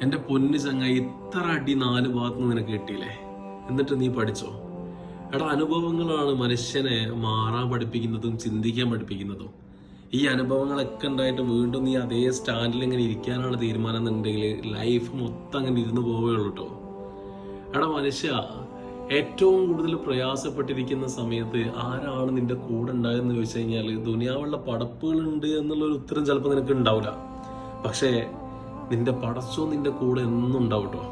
എൻ്റെ പൊന്നു ചങ്ങായി, ഇത്ര അടി 4 ഭാഗത്തുനിന്ന് നിനക്ക് കിട്ടിയില്ലേ? എന്നിട്ട് നീ പഠിച്ചോ? എടാ, അനുഭവങ്ങളാണ് മനുഷ്യനെ മാറാൻ പഠിപ്പിക്കുന്നതും ചിന്തിക്കാൻ പഠിപ്പിക്കുന്നതും. ഈ അനുഭവങ്ങളൊക്കെ ഉണ്ടായിട്ട് വീണ്ടും നീ അതേ സ്റ്റാൻഡിൽ ഇങ്ങനെ ഇരിക്കാനാണ് തീരുമാനം എന്നുണ്ടെങ്കിൽ ലൈഫ് മൊത്തം അങ്ങനെ ഇരുന്ന് പോവുകയുള്ളൂ കേട്ടോ. എടാ മനുഷ്യ, ഏറ്റവും കൂടുതൽ പ്രയാസപ്പെട്ടിരിക്കുന്ന സമയത്ത് ആരാണ് നിന്റെ കൂടെ ഉണ്ടായെന്ന് ചോദിച്ചു കഴിഞ്ഞാൽ ദുനിയാവുള്ള പടപ്പുകളുണ്ട് എന്നുള്ളൊരു ഉത്തരം ചിലപ്പോൾ നിനക്ക് ഉണ്ടാവില്ല. പക്ഷേ നിന്റെ പടച്ചോൻ നിന്റെ കൂടെ എന്നും ഉണ്ടാവും കേട്ടോ.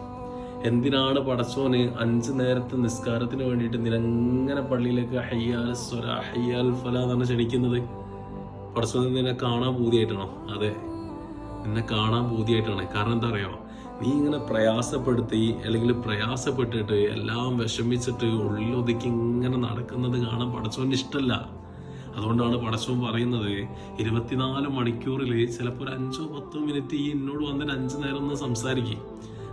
എന്തിനാണ് പടച്ചോന് 5 നേരത്തെ നിസ്കാരത്തിന് വേണ്ടിയിട്ട് നിരങ്ങനെ പള്ളിയിലേക്ക് ഹയ്യാൽ സ്വല ഹയ്യാൽ ഫല എന്നാണ് ക്ഷണിക്കുന്നത്? പടച്ചോൻ നിന്നെ കാണാൻ പൂതിയായിട്ടാണോ? അതെ, നിന്നെ കാണാൻ പൂതിയായിട്ടാണ്. കാരണം എന്താ അറിയോ? നീ ഇങ്ങനെ പ്രയാസപ്പെടുത്തി അല്ലെങ്കിൽ പ്രയാസപ്പെട്ടിട്ട് എല്ലാം വിഷമിച്ചിട്ട് ഉള്ളിലൊതുക്കി ഇങ്ങനെ നടക്കുന്നത് കാണാൻ പടച്ചോന് ഇഷ്ടമല്ല. അതുകൊണ്ടാണ് പടച്ചോൻ പറയുന്നത് 24 മണിക്കൂറിൽ ചിലപ്പോൾ ഒരു 5-10 മിനിറ്റ് ഈ എന്നോട് വന്നിട്ട് 5 നേരം ഒന്ന് സംസാരിക്കും.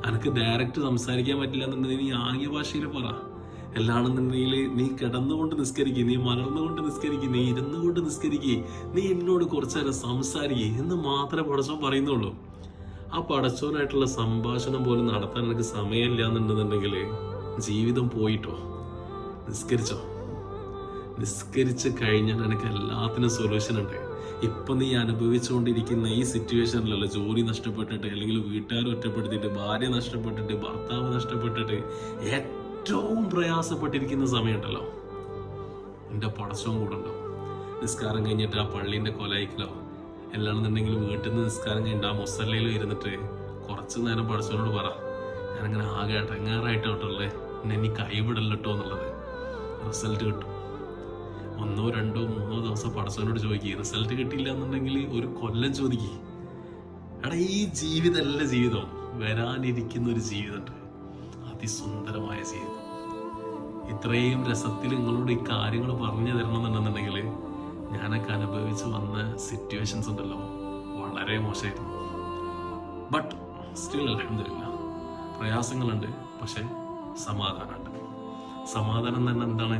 എനിക്ക് ഡയറക്റ്റ് സംസാരിക്കാൻ പറ്റില്ല എന്നുണ്ടെങ്കിൽ നീ ആംഗ്യ ഭാഷയിൽ പറ. എല്ലാണെന്നുണ്ടെങ്കിൽ നീ കിടന്നുകൊണ്ട് നിസ്കരിക്കുക, നീ മലർന്നുകൊണ്ട് നിസ്കരിക്കുക, നീ ഇരുന്നുകൊണ്ട് നിസ്കരിക്കുക, നീ എന്നോട് കുറച്ചു നേരം സംസാരിക്കുക എന്ന് മാത്രമേ പടച്ചോൻ പറയുന്നുള്ളൂ. ആ പടച്ചോനായിട്ടുള്ള സംഭാഷണം പോലും നടത്താൻ എനിക്ക് സമയമില്ല എന്നുണ്ടെന്നുണ്ടെങ്കിൽ ജീവിതം പോയിട്ടോ. നിസ്കരിച്ച് കഴിഞ്ഞാൽ എനിക്ക് എല്ലാത്തിനും സൊല്യൂഷൻ ഉണ്ട്. ഇപ്പൊ നീ അനുഭവിച്ചുകൊണ്ടിരിക്കുന്ന ഈ സിറ്റുവേഷനിലല്ല, ജോലി നഷ്ടപ്പെട്ടിട്ട് അല്ലെങ്കിൽ വീട്ടുകാർ ഒറ്റപ്പെടുത്തിയിട്ട്, ഭാര്യ നഷ്ടപ്പെട്ടിട്ട്, ഭർത്താവ് നഷ്ടപ്പെട്ടിട്ട് ഏറ്റവും പ്രയാസപ്പെട്ടിരിക്കുന്ന സമയമുണ്ടല്ലോ, എൻ്റെ പടച്ചോൻ കൂടെ ഉണ്ടാവും. നിസ്കാരം കഴിഞ്ഞിട്ട് ആ പള്ളീൻ്റെ കൊലയിക്കലോ എല്ലാണെന്നുണ്ടെങ്കിൽ വീട്ടിൽ നിന്ന് നിസ്കാരം കഴിഞ്ഞിട്ട് ആ മുസല്ലയിലും ഇരുന്നിട്ട് കുറച്ച് നേരം പടച്ചോനോട് പറ, ഞാനങ്ങനെ ആകെ ഇടങ്ങാറായിട്ടോട്ടുള്ളേ, എന്നെ നീ കൈവിടല്ലോ എന്നുള്ളത്. റിസൾട്ട് കിട്ടും. 1, 2, 3 ദിവസം പടച്ചവനോട് ചോദിക്കുക. റിസൾട്ട് കിട്ടിയില്ല എന്നുണ്ടെങ്കിൽ 1 കൊല്ലം ചോദിക്കുക. എടാ, ഈ ജീവിതമല്ല ജീവിതം, വരാനിരിക്കുന്ന ഒരു ജീവിതമുണ്ട്, അതിസുന്ദരമായ ജീവിതം. ഇത്രയും രസത്തിൽ നിങ്ങളോട് ഈ കാര്യങ്ങൾ പറഞ്ഞു തരണമെന്നുണ്ടെന്നുണ്ടെങ്കിൽ ഞാനൊക്കെ അനുഭവിച്ച് വന്ന സിറ്റുവേഷൻസ് ഉണ്ടല്ലോ, വളരെ മോശമായിരുന്നു. ബട്ട് സ്റ്റിൽ അൽഹംദുലില്ലാ, പ്രയാസങ്ങളുണ്ട്, പക്ഷെ സമാധാനമുണ്ട്. സമാധാനം തന്നെ എന്താണ്?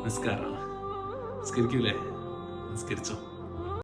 നിസ്കാരമാണ്. നിസ്കരിക്കൂലേ? നിസ്കരിച്ചോ.